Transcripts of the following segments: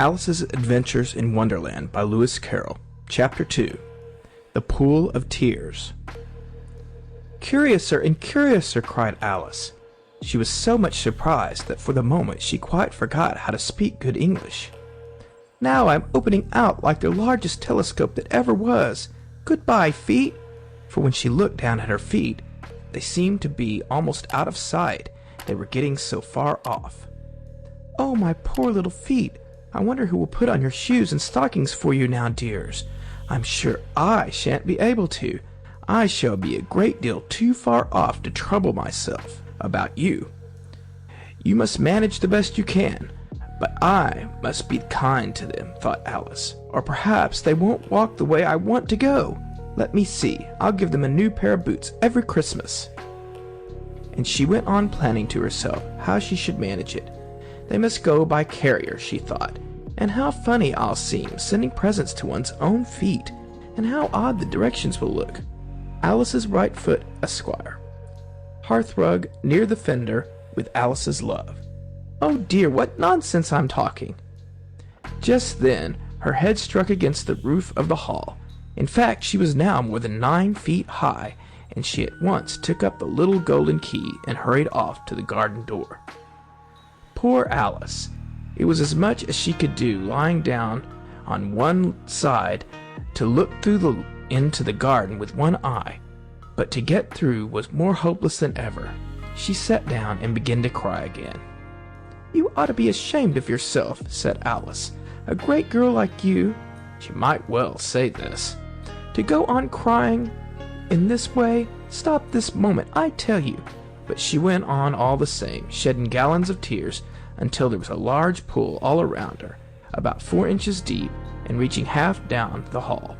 Alice's Adventures in Wonderland by Lewis Carroll. Chapter 2. The Pool of Tears. "Curiouser and curiouser," cried Alice. She was so much surprised that for the moment she quite forgot how to speak good English. "Now I'm opening out like the largest telescope that ever was. Goodbye, feet." For when she looked down at her feet, they seemed to be almost out of sight. They were getting so far off. "Oh, my poor little feet. I wonder who will put on your shoes and stockings for you now, dears. I'm sure I shan't be able to. I shall be a great deal too far off to trouble myself about you. You must manage the best you can, but I must be kind to them," thought Alice, "or perhaps they won't walk the way I want to go. Let me see, I'll give them a new pair of boots every Christmas." And she went on planning to herself how she should manage it. They must go by carrier, she thought, and how funny I'll seem sending presents to one's own feet, and how odd the directions will look. Alice's right foot, Esquire. Hearthrug near the fender, with Alice's love. Oh dear, what nonsense I'm talking. Just then her head struck against the roof of the hall. In fact, she was now more than 9 feet high, and she at once took up the little golden key and hurried off to the garden door. Poor Alice! It was as much as she could do, lying down on one side to look into the garden with one eye, but to get through was more hopeless than ever. She sat down and began to cry again. "You ought to be ashamed of yourself," said Alice. "A great girl like you," she might well say this, "to go on crying in this way. Stop this moment, I tell you." But she went on all the same, shedding gallons of tears, until there was a large pool all around her, about 4 inches deep, and reaching half down the hall.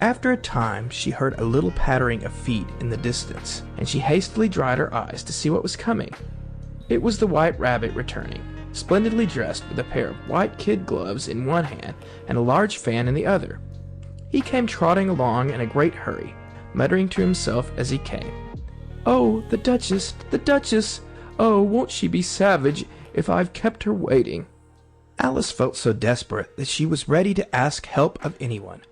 After a time she heard a little pattering of feet in the distance, and she hastily dried her eyes to see what was coming. It was the White Rabbit returning, splendidly dressed, with a pair of white kid gloves in one hand and a large fan in the other. He came trotting along in a great hurry, muttering to himself as he came, "Oh, the Duchess, the Duchess! Oh, won't she be savage if I've kept her waiting?" Alice felt so desperate that she was ready to ask help of anyone.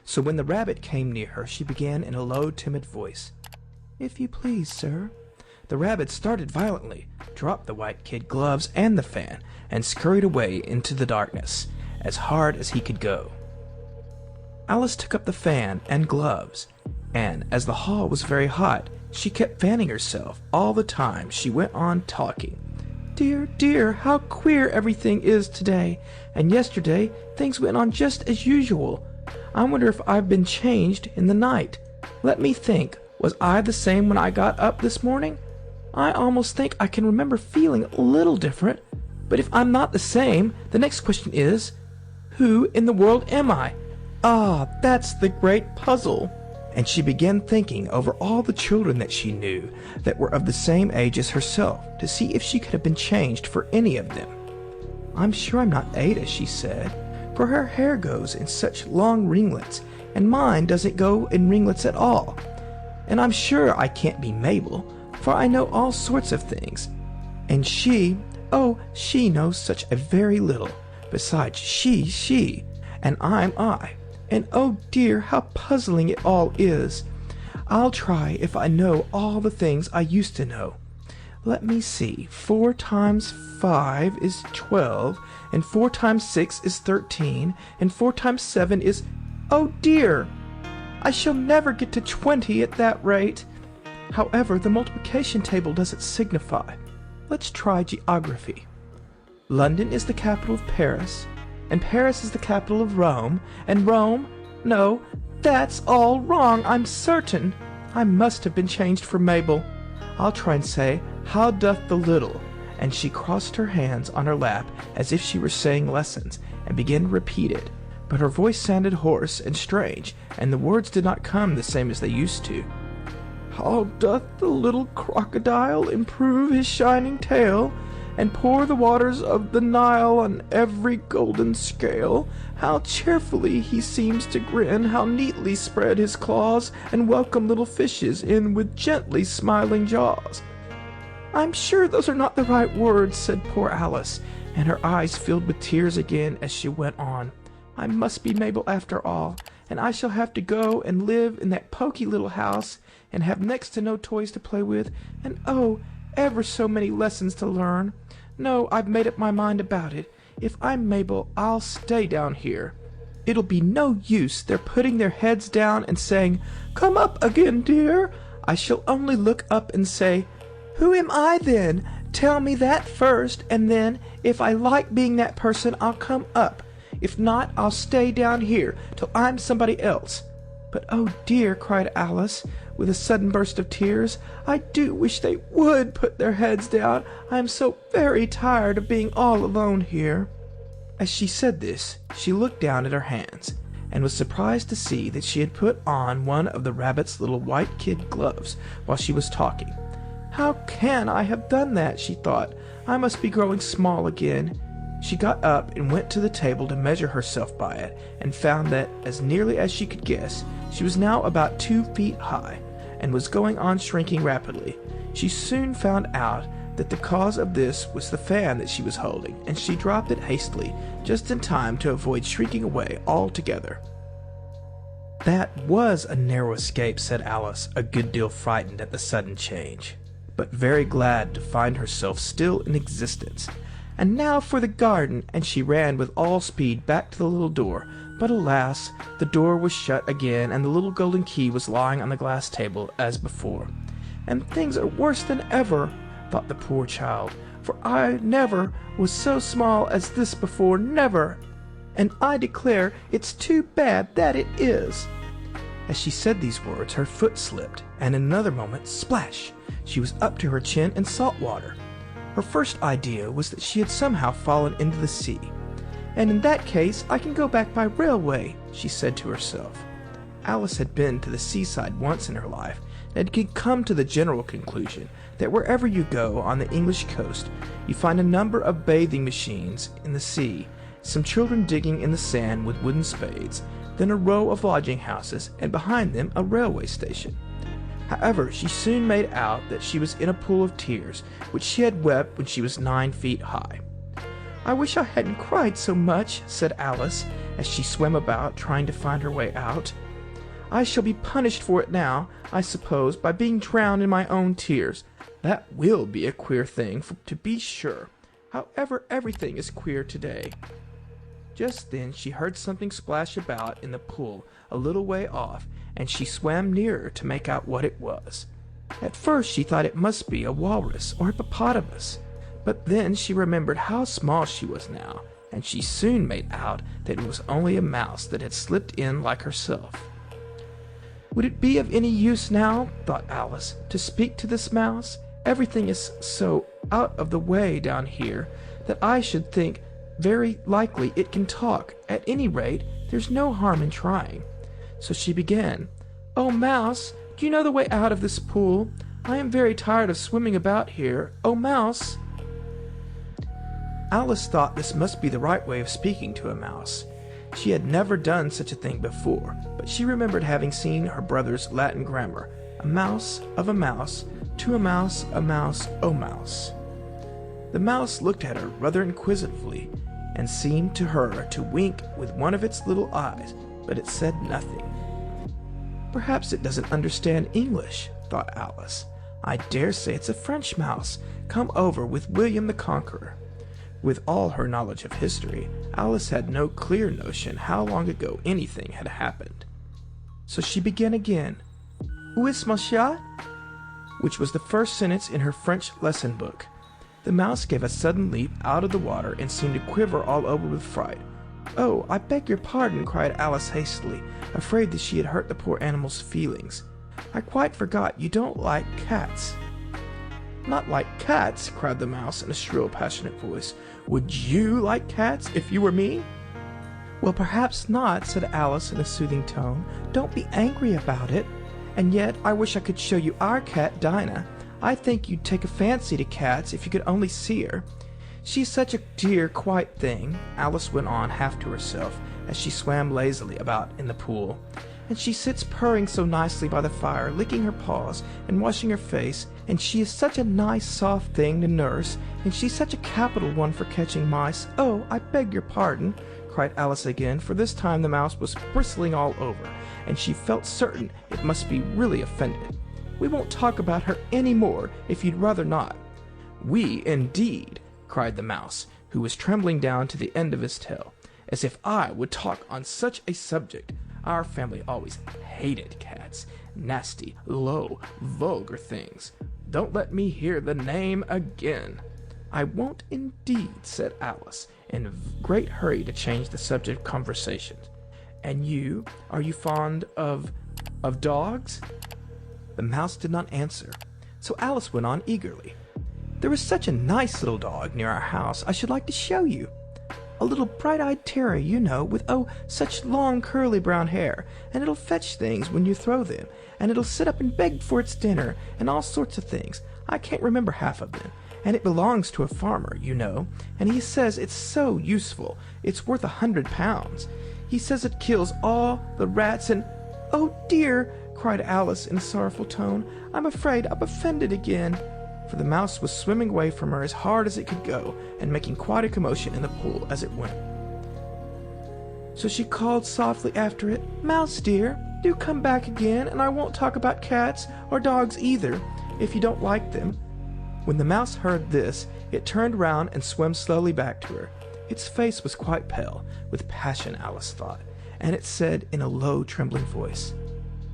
So when the rabbit came near her, she began in a low, timid voice, "If you please, sir." The rabbit started violently, dropped the white kid gloves and the fan, and scurried away into the darkness, as hard as he could go. Alice took up the fan and gloves, and as the hall was very hot, she kept fanning herself all the time she went on talking. "Dear, dear, how queer everything is today, and yesterday things went on just as usual. I wonder if I've been changed in the night. Let me think, was I the same when I got up this morning? I almost think I can remember feeling a little different, but if I'm not the same, the next question is, who in the world am I? Ah, that's the great puzzle." And she began thinking over all the children that she knew that were of the same age as herself, to see if she could have been changed for any of them. "I'm sure I'm not Ada," she said, "for her hair goes in such long ringlets, and mine doesn't go in ringlets at all. And I'm sure I can't be Mabel, for I know all sorts of things. And she, oh, she knows such a very little. Besides, she, and I'm I. And oh dear, how puzzling it all is. I'll try if I know all the things I used to know. Let me see, 4 times 5 is 12, and 4 times 6 is 13, and 4 times 7 is... Oh dear! I shall never get to 20 at that rate. However, the multiplication table doesn't signify. Let's try geography. London is the capital of Paris, and Paris is the capital of Rome, and Rome... No, that's all wrong, I'm certain. I must have been changed for Mabel. I'll try and say, how doth the little... And she crossed her hands on her lap as if she were saying lessons, and began to repeat it. But her voice sounded hoarse and strange, and the words did not come the same as they used to. How doth the little crocodile improve his shining tail, and pour the waters of the Nile on every golden scale? How cheerfully he seems to grin, how neatly spread his claws, and welcome little fishes in with gently smiling jaws. "I'm sure those are not the right words," said poor Alice, and her eyes filled with tears again as she went on. "I must be Mabel after all, and I shall have to go and live in that poky little house, and have next to no toys to play with, and oh, ever so many lessons to learn. No, I've made up my mind about it. If I'm Mabel, I'll stay down here. It'll be no use their putting their heads down and saying, 'Come up again, dear.' I shall only look up and say, 'Who am I then? Tell me that first, and then, if I like being that person, I'll come up. If not, I'll stay down here till I'm somebody else.' But oh dear," cried Alice, with a sudden burst of tears, "I do wish they would put their heads down. I am so very tired of being all alone here." As she said this, she looked down at her hands, and was surprised to see that she had put on one of the rabbit's little white kid gloves while she was talking. "How can I have done that?" she thought. "I must be growing small again." She got up and went to the table to measure herself by it, and found that, as nearly as she could guess, she was now about 2 feet high, and was going on shrinking rapidly. She soon found out that the cause of this was the fan that she was holding, and she dropped it hastily, just in time to avoid shrieking away altogether. "That was a narrow escape," said Alice, a good deal frightened at the sudden change, but very glad to find herself still in existence. "And now for the garden," and she ran with all speed back to the little door. But alas, the door was shut again, and the little golden key was lying on the glass table as before. "And things are worse than ever," thought the poor child, "for I never was so small as this before, never, and I declare it's too bad that it is." As she said these words, her foot slipped, and in another moment, splash, she was up to her chin in salt water. Her first idea was that she had somehow fallen into the sea. "And in that case, I can go back by railway," she said to herself. Alice had been to the seaside once in her life, and had come to the general conclusion that wherever you go on the English coast, you find a number of bathing machines in the sea, some children digging in the sand with wooden spades, then a row of lodging houses, and behind them a railway station. However, she soon made out that she was in a pool of tears, which she had wept when she was 9 feet high. "I wish I hadn't cried so much," said Alice, as she swam about trying to find her way out. "I shall be punished for it now, I suppose, by being drowned in my own tears. That will be a queer thing, to be sure. However, everything is queer today." Just then she heard something splash about in the pool a little way off, and she swam nearer to make out what it was. At first she thought it must be a walrus or hippopotamus, but then she remembered how small she was now, and she soon made out that it was only a mouse that had slipped in like herself. "Would it be of any use now," thought Alice, "to speak to this mouse? Everything is so out of the way down here that I should think very likely it can talk. At any rate, there's no harm in trying." So she began, "Oh, Mouse, do you know the way out of this pool? I am very tired of swimming about here. Oh, Mouse!" Alice thought this must be the right way of speaking to a mouse. She had never done such a thing before, but she remembered having seen her brother's Latin grammar, a mouse of a mouse, to a mouse, oh mouse. The mouse looked at her rather inquisitively, and seemed to her to wink with one of its little eyes, but it said nothing. "Perhaps it doesn't understand English," thought Alice. "I dare say it's a French mouse, come over with William the Conqueror." With all her knowledge of history, Alice had no clear notion how long ago anything had happened. So she began again, "Où est mon chat?" which was the first sentence in her French lesson book. The mouse gave a sudden leap out of the water and seemed to quiver all over with fright. "Oh, I beg your pardon," cried Alice hastily, afraid that she had hurt the poor animal's feelings. "I quite forgot you don't like cats." "Not like cats?" cried the mouse in a shrill, passionate voice. "Would you like cats if you were me?" "Well, perhaps not," said Alice in a soothing tone. "Don't be angry about it. And yet I wish I could show you our cat, Dinah. I think you'd take a fancy to cats if you could only see her. She's such a dear, quiet thing," Alice went on half to herself, as she swam lazily about in the pool. and she sits purring so nicely by the fire, licking her paws and washing her face, and she is such a nice soft thing to nurse, and she's such a capital one for catching mice. Oh, I beg your pardon, cried Alice again, for this time the mouse was bristling all over, and she felt certain it must be really offended. We won't talk about her any more, if you'd rather not. We, indeed, cried the mouse, who was trembling down to the end of his tail. As if I would talk on such a subject. Our family always hated cats. Nasty, low, vulgar things. Don't let me hear the name again. I won't indeed, said Alice, in great hurry to change the subject of conversation. And you, are you fond of dogs? The mouse did not answer, so Alice went on eagerly. There is such a nice little dog near our house I should like to show you. A little bright-eyed terrier, you know, with, oh, such long curly brown hair, and it'll fetch things when you throw them, and it'll sit up and beg for its dinner, and all sorts of things. I can't remember half of them. And it belongs to a farmer, you know, and he says it's so useful, it's worth £100. He says it kills all the rats and... Oh, dear, cried Alice in a sorrowful tone, I'm afraid I've offended again. For the mouse was swimming away from her as hard as it could go, and making quite a commotion in the pool as it went. So she called softly after it, Mouse dear, do come back again, and I won't talk about cats, or dogs either, if you don't like them. When the mouse heard this, it turned round and swam slowly back to her. Its face was quite pale, with passion, Alice thought, and it said in a low, trembling voice,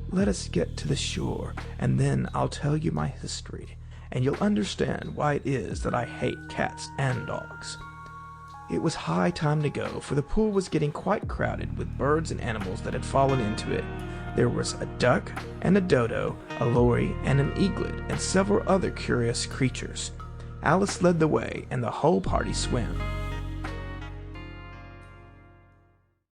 Let us get to the shore, and then I'll tell you my history, and you'll understand why it is that I hate cats and dogs. It was high time to go, for the pool was getting quite crowded with birds and animals that had fallen into it. There was a duck and a dodo, a lory and an eaglet, and several other curious creatures. Alice led the way, and the whole party swam.